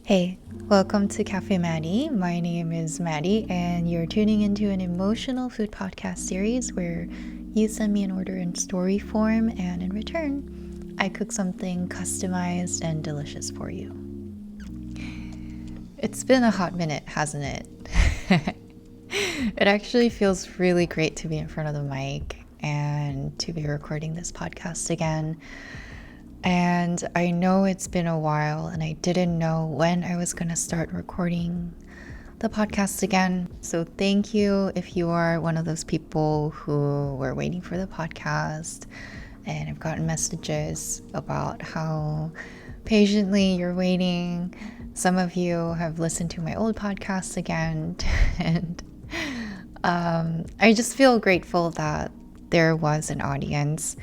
Hey, welcome to Cafe Maddy. My name is Maddie, and you're tuning into an emotional food podcast series where you send me an order in story form, and in return, I cook something customized and delicious for you. It's been a hot minute, hasn't it? It actually feels really great to be in front of the mic and to be recording this podcast again. And I know it's been a while and I didn't know when I was going to start recording the podcast again. So thank you if you are one of those people who were waiting for the podcast. And I've gotten messages about how patiently you're waiting. Some of you have listened to my old podcasts again. And I just feel grateful that there was an audience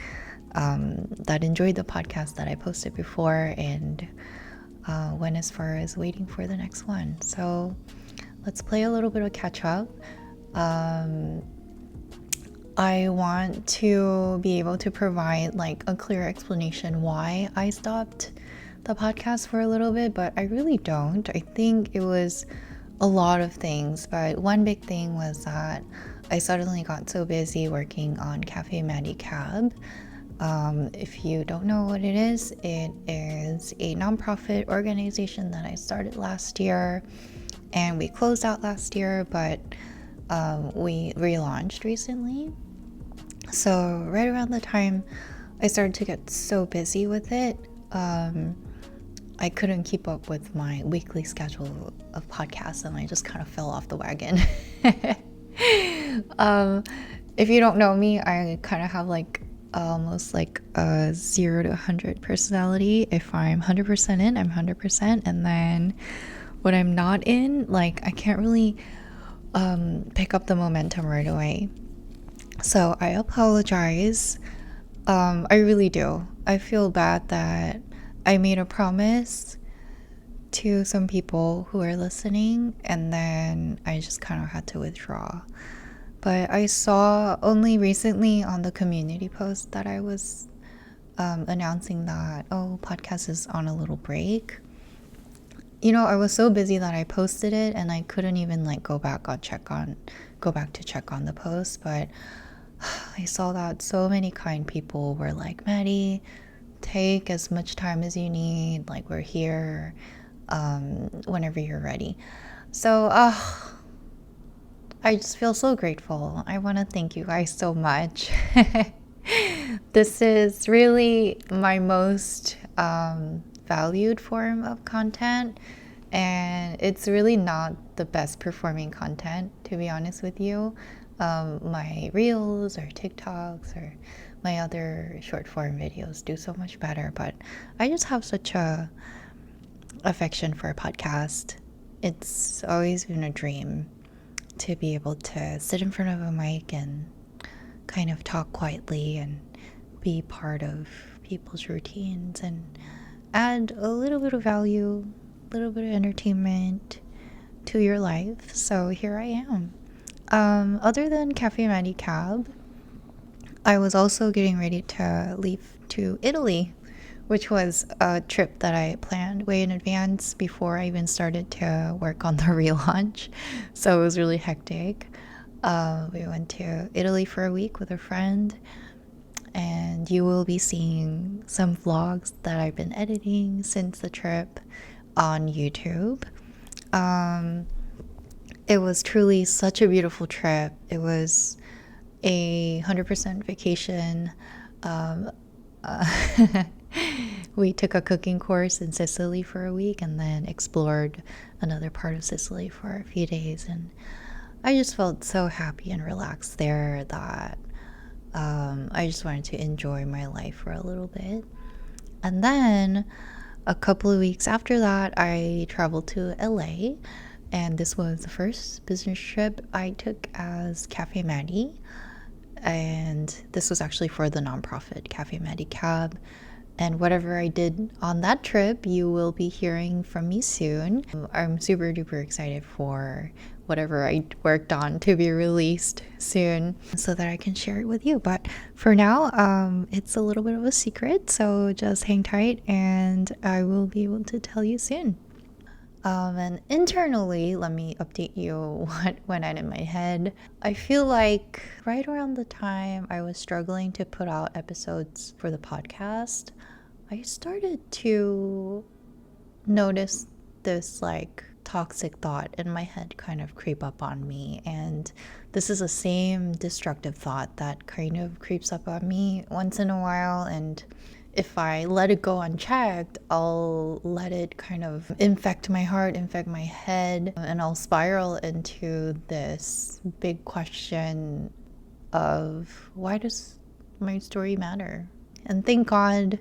that enjoyed the podcast that I posted before and went as far as waiting for the next one. So let's play a little bit of catch up. I want to be able to provide like a clear explanation why I stopped the podcast for a little bit, but I really don't. I think it was a lot of things, but one big thing was that I suddenly got so busy working on Cafe Maddy Cab. If you don't know what it is a nonprofit organization that I started last year, and we closed out last year, but we relaunched recently. So right around the time I started to get so busy with it, I couldn't keep up with my weekly schedule of podcasts, and I just kind of fell off the wagon. If you don't know me, I kind of have like almost like a 0 to 100 personality. If I'm 100% in, I'm 100%, and then when I'm not in, like I can't really pick up the momentum right away. So I apologize. I really do. I feel bad that I made a promise to some people who are listening, and then I just kind of had to withdraw. But I saw only recently on the community post that I was announcing that, podcast is on a little break. You know, I was so busy that I posted it and I couldn't even like go back to check on the post. But I saw that so many kind people were like, Maddie, take as much time as you need. Like, we're here whenever you're ready. So, I just feel so grateful. I want to thank you guys so much. This is really my most valued form of content, and it's really not the best performing content, to be honest with you. My reels or TikToks or my other short form videos do so much better, but I just have such a affection for a podcast. It's always been a dream to be able to sit in front of a mic and kind of talk quietly and be part of people's routines and add a little bit of value, a little bit of entertainment to your life. So here I am. Other than Cafe Maddy Cab, I was also getting ready to leave to Italy, which was a trip that I planned way in advance before I even started to work on the relaunch. So it was really hectic. We went to Italy for a week with a friend, and you will be seeing some vlogs that I've been editing since the trip on YouTube. It was truly such a beautiful trip. It was a 100% vacation. We took a cooking course in Sicily for a week and then explored another part of Sicily for a few days, and I just felt so happy and relaxed there that I just wanted to enjoy my life for a little bit. And then a couple of weeks after that, I traveled to LA, and this was the first business trip I took as Cafe Maddy, and this was actually for the nonprofit Cafe Maddy Cab. And whatever I did on that trip, you will be hearing from me soon. I'm super duper excited for whatever I worked on to be released soon so that I can share it with you. But for now, it's a little bit of a secret, so just hang tight and I will be able to tell you soon. And internally, let me update you what went on in my head. I feel like right around the time I was struggling to put out episodes for the podcast, I started to notice this like toxic thought in my head kind of creep up on me. And this is the same destructive thought that kind of creeps up on me once in a while. And if I let it go unchecked, I'll let it kind of infect my heart, infect my head, and I'll spiral into this big question of why does my story matter? And thank God,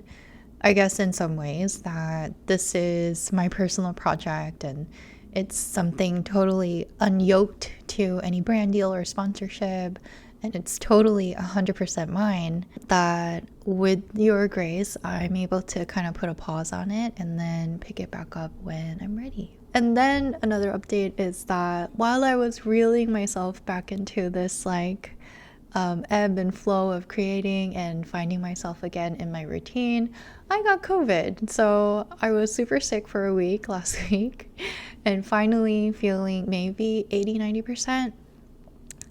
I guess in some ways, that this is my personal project and it's something totally unyoked to any brand deal or sponsorship. And it's totally 100% mine, that with your grace, I'm able to kind of put a pause on it and then pick it back up when I'm ready. And then another update is that while I was reeling myself back into this like ebb and flow of creating and finding myself again in my routine, I got COVID. So I was super sick for a week last week and finally feeling maybe 80-90%.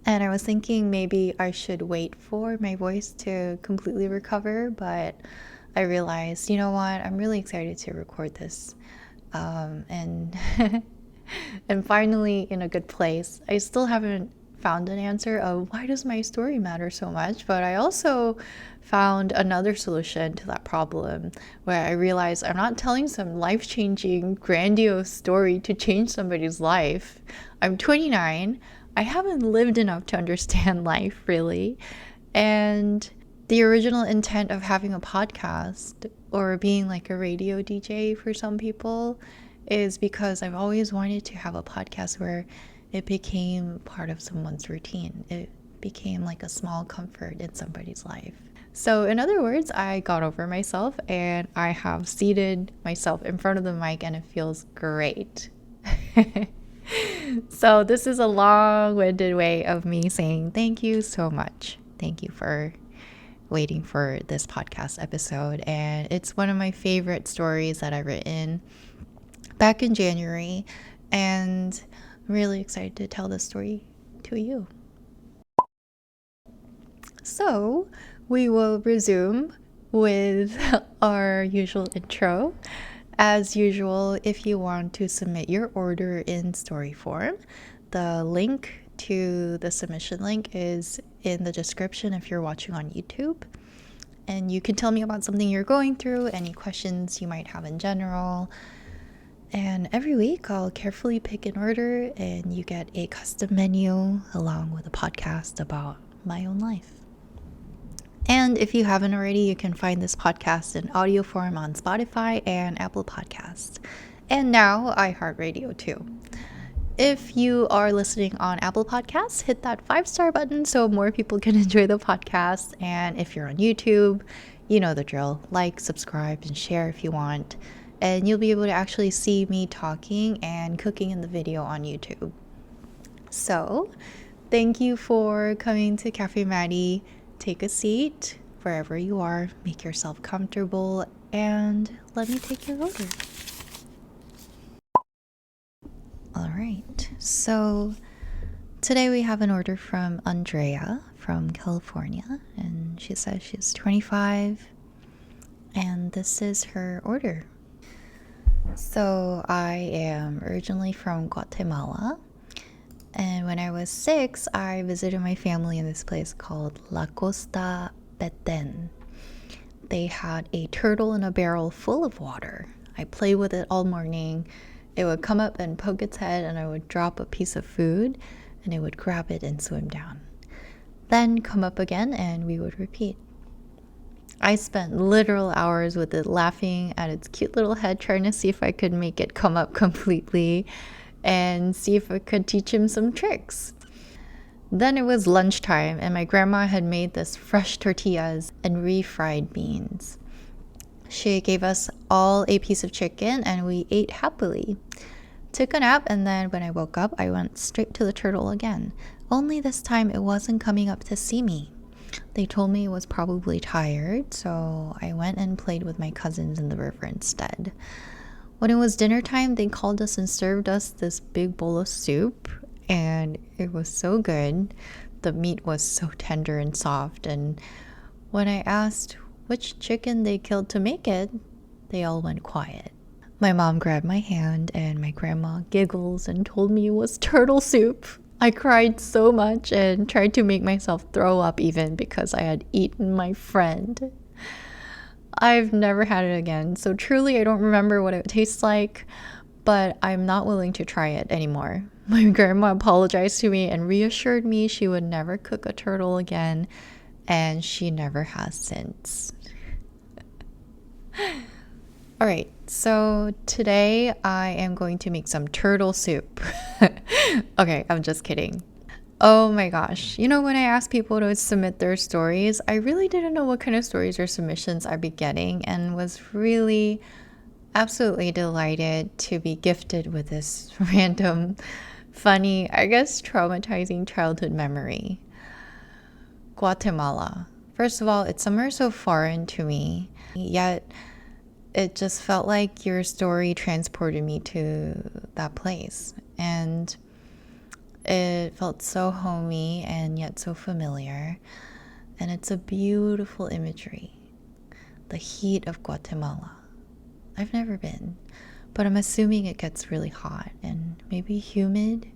And I was thinking maybe I should wait for my voice to completely recover, but I realized, you know what, I'm really excited to record this. And and finally in a good place. I still haven't found an answer of why does my story matter so much, but I also found another solution to that problem where I realized I'm not telling some life-changing, grandiose story to change somebody's life. I'm 29. I haven't lived enough to understand life, really. And the original intent of having a podcast or being like a radio DJ for some people is because I've always wanted to have a podcast where it became part of someone's routine. It became like a small comfort in somebody's life. So in other words, I got over myself and I have seated myself in front of the mic and it feels great. So this is a long-winded way of me saying thank you so much. Thank you for waiting for this podcast episode. And it's one of my favorite stories that I've written back in January. And I'm really excited to tell this story to you. So we will resume with our usual intro. As usual, if you want to submit your order in story form, the link to the submission link is in the description if you're watching on YouTube. And you can tell me about something you're going through, any questions you might have in general. And every week I'll carefully pick an order and you get a custom menu along with a podcast about my own life. And if you haven't already, you can find this podcast in audio form on Spotify and Apple Podcasts. And now iHeartRadio too. If you are listening on Apple Podcasts, hit that 5-star button so more people can enjoy the podcast. And if you're on YouTube, you know the drill. Like, subscribe, and share if you want. And you'll be able to actually see me talking and cooking in the video on YouTube. So, thank you for coming to Cafe Maddy. Take a seat wherever you are, make yourself comfortable, and let me take your order. All right, so today we have an order from Andrea from California, and she says she's 25, and this is her order. So I am originally from Guatemala. And when I was 6, I visited my family in this place called La Costa Petén. They had a turtle in a barrel full of water. I played with it all morning. It would come up and poke its head, and I would drop a piece of food, and it would grab it and swim down. Then come up again, and we would repeat. I spent literal hours with it, laughing at its cute little head, trying to see if I could make it come up completely and see if I could teach him some tricks. Then it was lunchtime, and my grandma had made this fresh tortillas and refried beans. She gave us all a piece of chicken, and we ate happily. Took a nap, and then when I woke up, I went straight to the turtle again. Only this time, it wasn't coming up to see me. They told me it was probably tired, so I went and played with my cousins in the river instead. When it was dinner time, they called us and served us this big bowl of soup, and it was so good. The meat was so tender and soft, and when I asked which chicken they killed to make it, they all went quiet. My mom grabbed my hand and my grandma giggles and told me it was turtle soup. I cried so much and tried to make myself throw up even because I had eaten my friend. I've never had it again, so truly I don't remember what it tastes like, but I'm not willing to try it anymore. My grandma apologized to me and reassured me she would never cook a turtle again, and she never has since. All right, so today I am going to make some turtle soup. Okay, I'm just kidding. Oh my gosh. You know, when I asked people to submit their stories, I really didn't know what kind of stories or submissions I'd be getting, and was really absolutely delighted to be gifted with this random, funny, I guess traumatizing childhood memory. Guatemala. First of all, it's somewhere so foreign to me, yet it just felt like your story transported me to that place. And it felt so homey and yet so familiar. And it's a beautiful imagery. The heat of Guatemala. I've never been, but I'm assuming it gets really hot and maybe humid.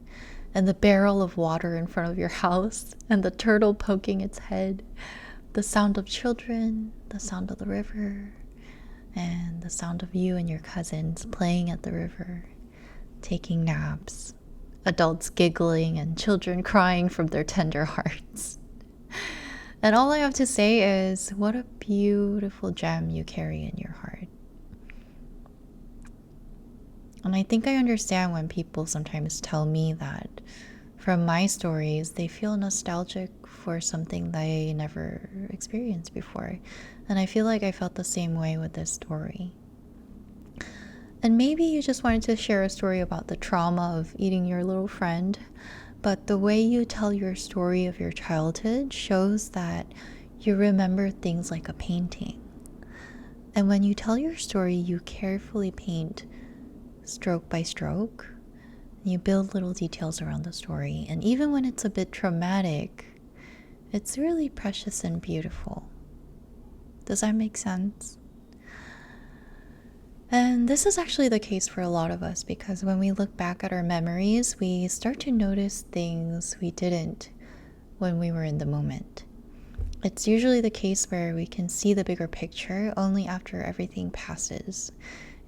And the barrel of water in front of your house and the turtle poking its head. The sound of children, the sound of the river, and the sound of you and your cousins playing at the river, taking naps, adults giggling and children crying from their tender hearts. And all I have to say is, what a beautiful gem you carry in your heart. And I think I understand when people sometimes tell me that from my stories, they feel nostalgic for something they never experienced before. And I feel like I felt the same way with this story. And maybe you just wanted to share a story about the trauma of eating your little friend, but the way you tell your story of your childhood shows that you remember things like a painting. And when you tell your story, you carefully paint stroke by stroke. You build little details around the story. And even when it's a bit traumatic, it's really precious and beautiful. Does that make sense? And this is actually the case for a lot of us, because when we look back at our memories, we start to notice things we didn't when we were in the moment. It's usually the case where we can see the bigger picture only after everything passes.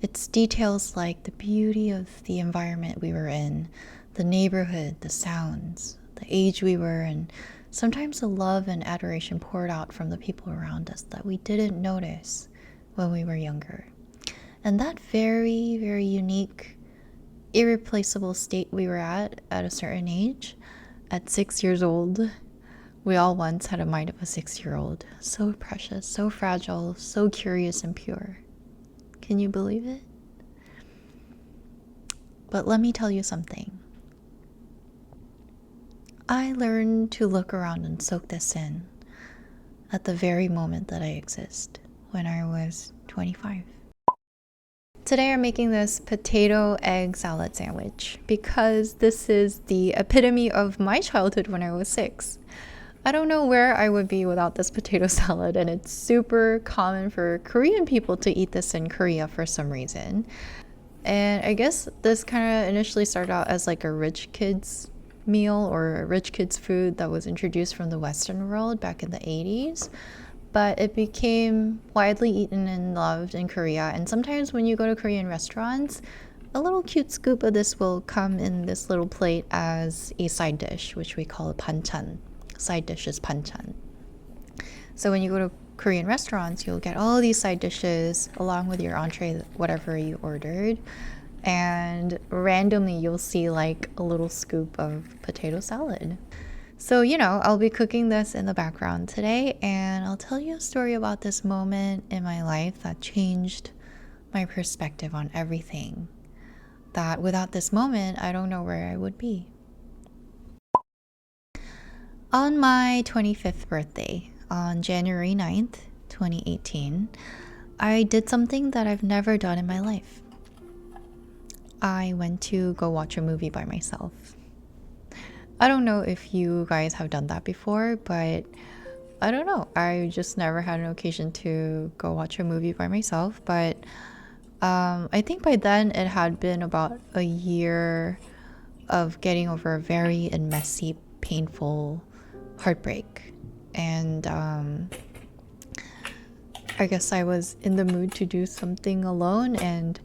It's details like the beauty of the environment we were in, the neighborhood, the sounds, the age we were, and sometimes the love and adoration poured out from the people around us that we didn't notice when we were younger. And that very, very unique, irreplaceable state we were at a certain age, at 6 years old, we all once had a mind of a 6-year-old. So precious, so fragile, so curious and pure. Can you believe it? But let me tell you something. I learned to look around and soak this in at the very moment that I exist, when I was 25. Today I'm making this potato egg salad sandwich because this is the epitome of my childhood when I was 6. I don't know where I would be without this potato salad, and it's super common for Korean people to eat this in Korea for some reason. And I guess this kind of initially started out as like a rich kids meal or a rich kids food that was introduced from the Western world back in the 80s. But it became widely eaten and loved in Korea. And sometimes when you go to Korean restaurants, a little cute scoop of this will come in this little plate as a side dish, which we call a banchan. Side dish is banchan. So when you go to Korean restaurants, you'll get all these side dishes along with your entree, whatever you ordered. And randomly you'll see like a little scoop of potato salad. So, I'll be cooking this in the background today, and I'll tell you a story about this moment in my life that changed my perspective on everything. That without this moment, I don't know where I would be. On my 25th birthday, on January 9th, 2018, I did something that I've never done in my life. I went to go watch a movie by myself. I don't know if you guys have done that before, but I don't know. I just never had an occasion to go watch a movie by myself. But I think by then it had been about a year of getting over a very and messy, painful heartbreak. And I guess I was in the mood to do something alone, and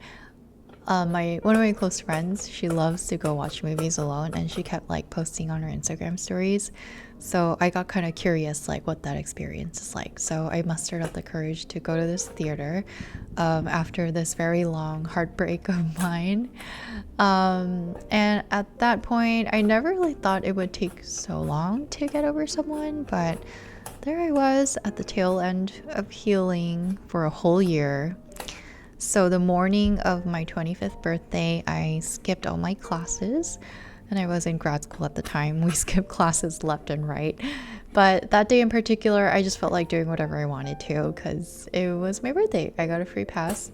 one of my close friends, she loves to go watch movies alone, and she kept like posting on her Instagram stories. So I got kind of curious, like what that experience is like. So I mustered up the courage to go to this theater after this very long heartbreak of mine. And at that point, I never really thought it would take so long to get over someone, but there I was at the tail end of healing for a whole year. So the morning of my 25th birthday, I skipped all my classes, and I was in grad school at the time. We skipped classes left and right. But that day in particular, I just felt like doing whatever I wanted to because it was my birthday. I got a free pass,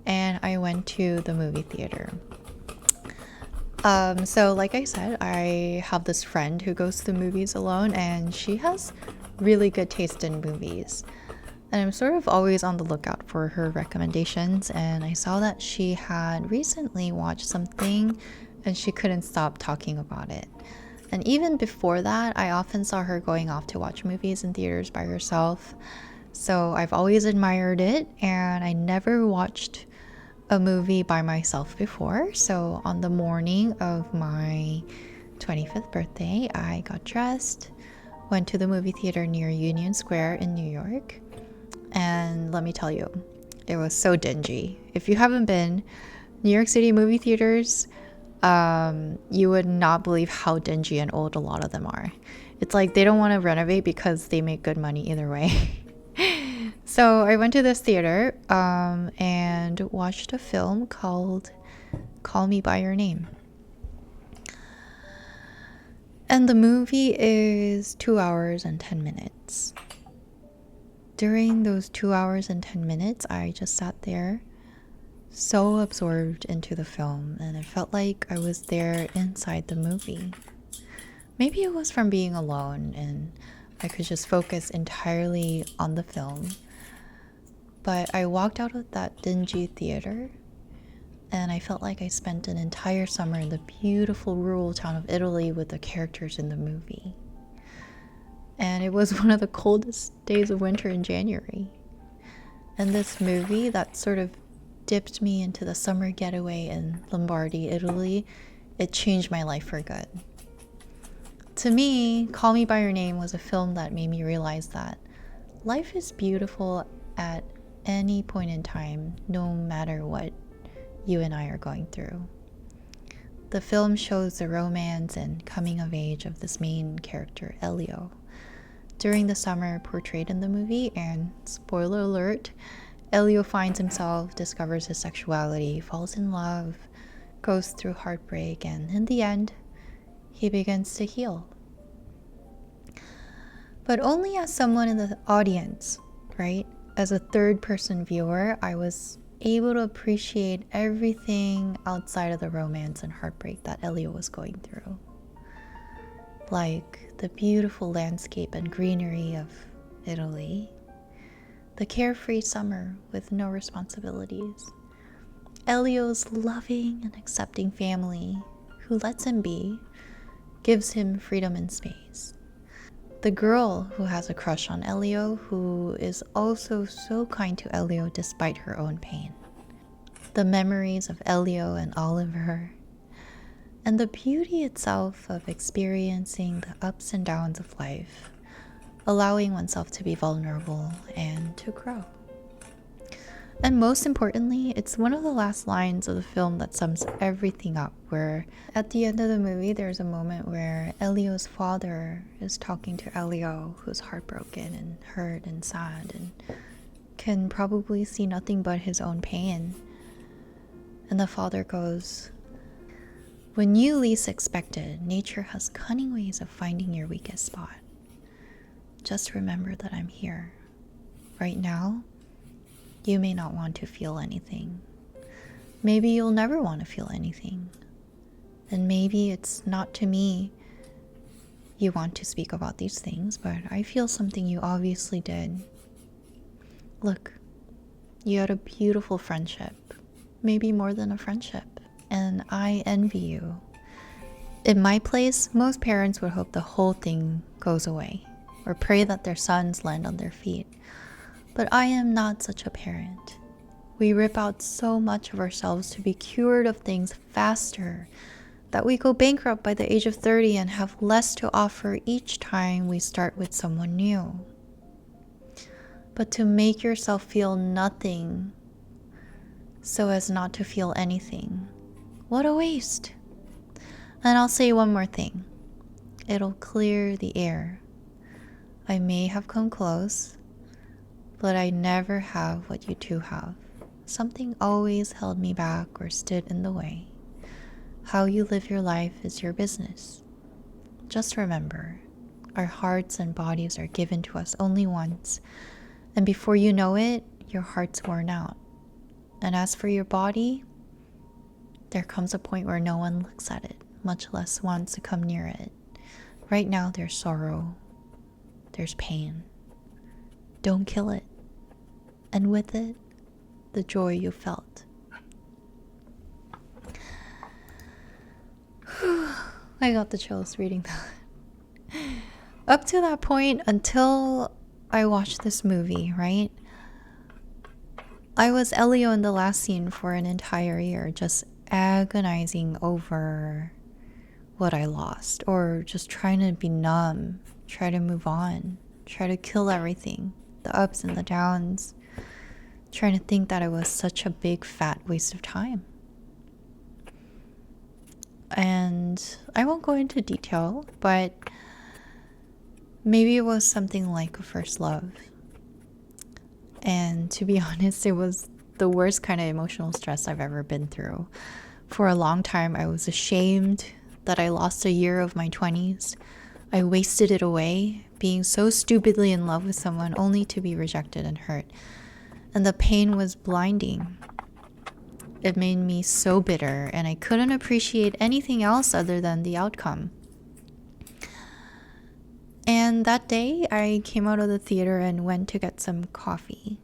and I went to the movie theater. So like I said, I have this friend who goes to the movies alone, and she has really good taste in movies. And I'm sort of always on the lookout for her recommendations, and I saw that she had recently watched something and she couldn't stop talking about it. And even before that, I often saw her going off to watch movies in theaters by herself. So I've always admired it, and I never watched a movie by myself before. So on the morning of my 25th birthday, I got dressed, went to the movie theater near Union Square in New York. And let me tell you, it was so dingy. If you haven't been, New York City movie theaters, you would not believe how dingy and old a lot of them are. It's like they don't want to renovate because they make good money either way. So I went to this theater and watched a film called Call Me By Your Name. And the movie is 2 hours and 10 minutes. During those 2 hours and 10 minutes, I just sat there so absorbed into the film, and it felt like I was there inside the movie. Maybe it was from being alone and I could just focus entirely on the film. But I walked out of that dingy theater and I felt like I spent an entire summer in the beautiful rural town of Italy with the characters in the movie. And it was one of the coldest days of winter in January. And this movie that sort of dipped me into the summer getaway in Lombardy, Italy, it changed my life for good. To me, Call Me By Your Name was a film that made me realize that life is beautiful at any point in time, no matter what you and I are going through. The film shows the romance and coming of age of this main character, Elio, during the summer portrayed in the movie, and spoiler alert, Elio finds himself, discovers his sexuality, falls in love, goes through heartbreak, and in the end, he begins to heal. But only as someone in the audience, right? As a third-person viewer, I was able to appreciate everything outside of the romance and heartbreak that Elio was going through. Like the beautiful landscape and greenery of Italy, the carefree summer with no responsibilities, Elio's loving and accepting family who lets him be, gives him freedom and space. The girl who has a crush on Elio, who is also so kind to Elio despite her own pain. The memories of Elio and Oliver, and the beauty itself of experiencing the ups and downs of life, allowing oneself to be vulnerable and to grow. And most importantly, it's one of the last lines of the film that sums everything up, where at the end of the movie, there's a moment where Elio's father is talking to Elio, who's heartbroken and hurt and sad and can probably see nothing but his own pain. And the father goes, "When you least expect it, nature has cunning ways of finding your weakest spot. Just remember that I'm here. Right now, you may not want to feel anything, Maybe you'll never want to feel anything. And maybe it's not to me you want to speak about these things, but I feel something you obviously did. Look, you had a beautiful friendship, maybe more than a friendship, and I envy you. In my place, most parents would hope the whole thing goes away or pray that their sons land on their feet. But I am not such a parent. We rip out so much of ourselves to be cured of things faster that we go bankrupt by the age of 30 and have less to offer each time we start with someone new. But to make yourself feel nothing so as not to feel anything, what a waste. And I'll say one more thing. It'll clear the air. I may have come close, but I never have what you two have. Something always held me back or stood in the way. How you live your life is your business. Just remember, our hearts and bodies are given to us only once, and before you know it, your heart's worn out. And as for your body, there comes a point where no one looks at it, much less wants to come near it. Right now, there's sorrow, there's pain. Don't kill it, and with it, the joy you felt. I got the chills reading that. Up to that point, until I watched this movie, right? I was Elio in the last scene for an entire year, just agonizing over what I lost, or just trying to be numb, try to move on, try to kill everything, the ups and the downs, trying to think that it was such a big fat waste of time. And I won't go into detail, but maybe it was something like a first love. And to be honest, it was the worst kind of emotional stress I've ever been through. For a long time, I was ashamed that I lost a year of my 20s. I wasted it away, being so stupidly in love with someone only to be rejected and hurt. And the pain was blinding. It made me so bitter, and I couldn't appreciate anything else other than the outcome. And that day, I came out of the theater and went to get some coffee.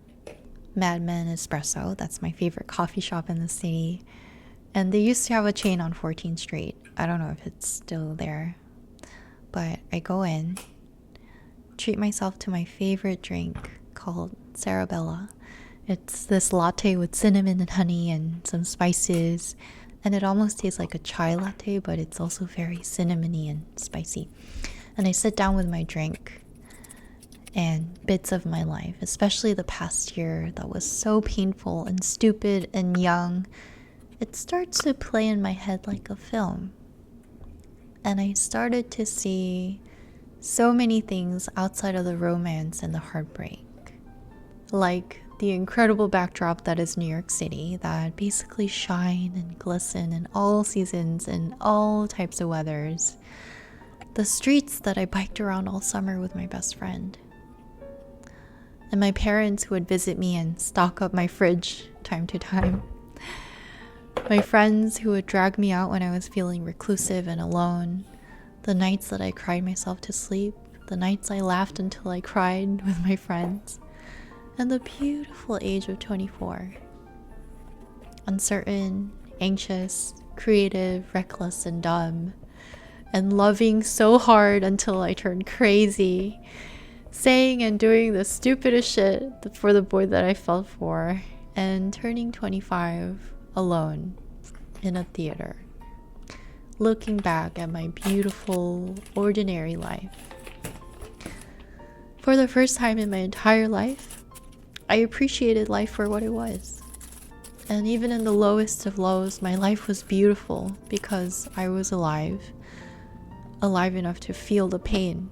Madman Espresso, that's my favorite coffee shop in the city. And they used to have a chain on 14th Street. I don't know if it's still there. But I go in, treat myself to my favorite drink called Sarabella. It's this latte with cinnamon and honey and some spices. And it almost tastes like a chai latte, but it's also very cinnamony and spicy. And I sit down with my drink and bits of my life, especially the past year that was so painful and stupid and young. It starts to play in my head like a film. And I started to see so many things outside of the romance and the heartbreak. Like the incredible backdrop that is New York City, that basically shine and glisten in all seasons and all types of weathers. The streets that I biked around all summer with my best friend. And my parents who would visit me and stock up my fridge time to time. My friends who would drag me out when I was feeling reclusive and alone. The nights that I cried myself to sleep. The nights I laughed until I cried with my friends. And the beautiful age of 24. Uncertain, anxious, creative, reckless, and dumb. And loving so hard until I turned crazy. Saying and doing the stupidest shit for the boy that I fell for. And turning 25 alone in a theater. Looking back at my beautiful, ordinary life. For the first time in my entire life, I appreciated life for what it was. And even in the lowest of lows, my life was beautiful because I was alive. Alive enough to feel the pain,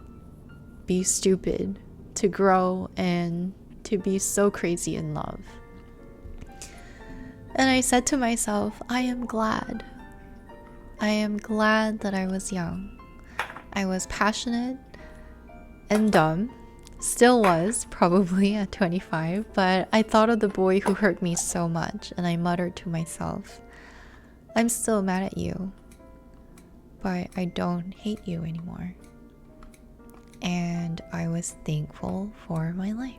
be stupid, to grow, and to be so crazy in love. And I said to myself, I am glad. I am glad that I was young. I was passionate and dumb Still was, probably at 25, but I thought of the boy who hurt me so much, and I muttered to myself, I'm still mad at you, but I don't hate you anymore. And I was thankful for my life.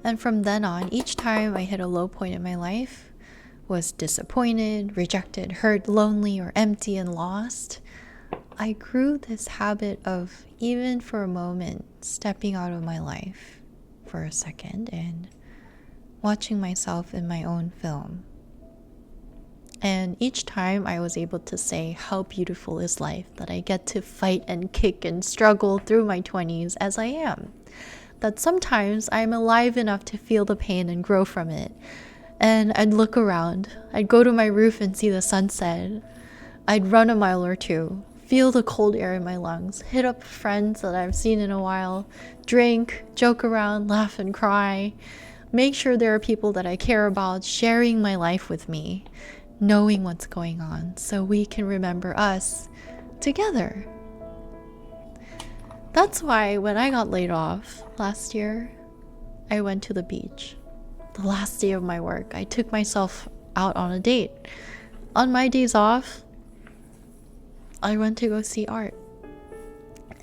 And from then on, each time I hit a low point in my life, was disappointed, rejected, hurt, lonely, or empty and lost, I grew this habit of, even for a moment, stepping out of my life for a second and watching myself in my own film. And each time I was able to say how beautiful is life, that I get to fight and kick and struggle through my 20s as I am. That sometimes I'm alive enough to feel the pain and grow from it. And I'd look around. I'd go to my roof and see the sunset. I'd run a mile or two, feel the cold air in my lungs, hit up friends that I've seen in a while, drink, joke around, laugh and cry, make sure there are people that I care about sharing my life with me, knowing what's going on so we can remember us together. That's why when I got laid off last year, I went to the beach. The last day of my work, I took myself out on a date. On my days off, I went to go see art.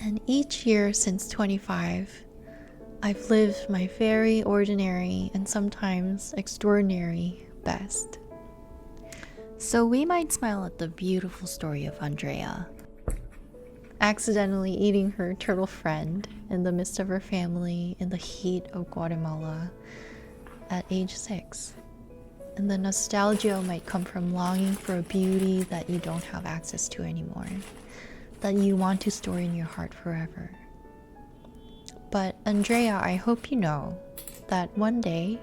And each year since 25, I've lived my very ordinary and sometimes extraordinary best. So we might smile at the beautiful story of Andrea, accidentally eating her turtle friend in the midst of her family in the heat of Guatemala at age 6. And the nostalgia might come from longing for a beauty that you don't have access to anymore, that you want to store in your heart forever. But Andrea, I hope you know that one day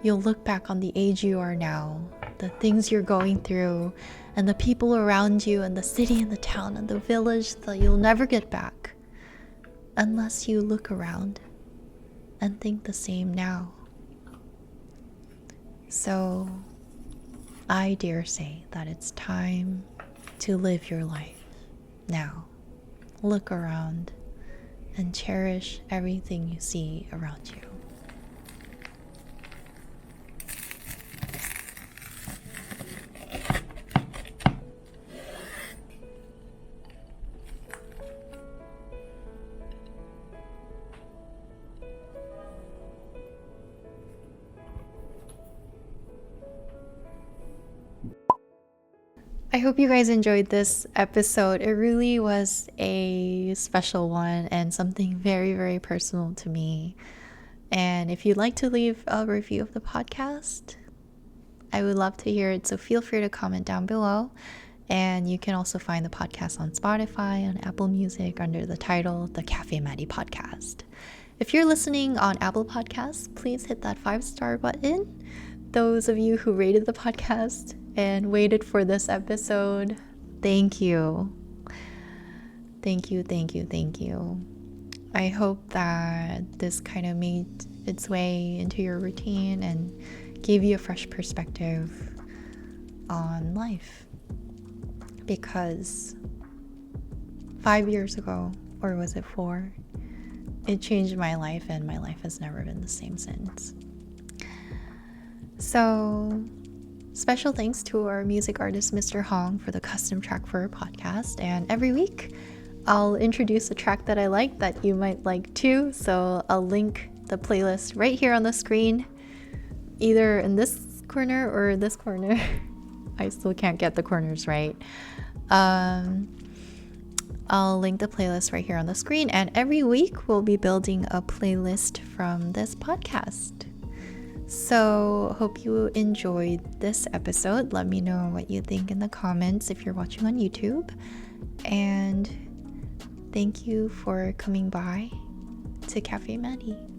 you'll look back on the age you are now, the things you're going through, and the people around you, and the city and the town and the village that you'll never get back unless you look around and think the same now. So I dare say that it's time to live your life now. Look around and cherish everything you see around you. I hope you guys enjoyed this episode. It really was a special one and something very, very personal to me. And if you'd like to leave a review of the podcast, I would love to hear it. So feel free to comment down below. And you can also find the podcast on Spotify, on Apple Music under the title, The Cafe Maddy Podcast. If you're listening on Apple Podcasts, please hit that 5-star button. Those of you who rated the podcast and waited for this episode, thank you. Thank you, thank you, thank you. I hope that this kind of made its way into your routine and gave you a fresh perspective on life. Because 5 years ago, or was it 4, it changed my life, and my life has never been the same since. So special thanks to our music artist, Mr. Hong, for the custom track for our podcast. And every week, I'll introduce a track that I like that you might like too. So I'll link the playlist right here on the screen, either in this corner or this corner. I still can't get the corners right. I'll link the playlist right here on the screen. And every week, we'll be building a playlist from this podcast. So hope you enjoyed this episode. Let me know what you think in the comments if you're watching on YouTube. And thank you for coming by to Cafe Maddy.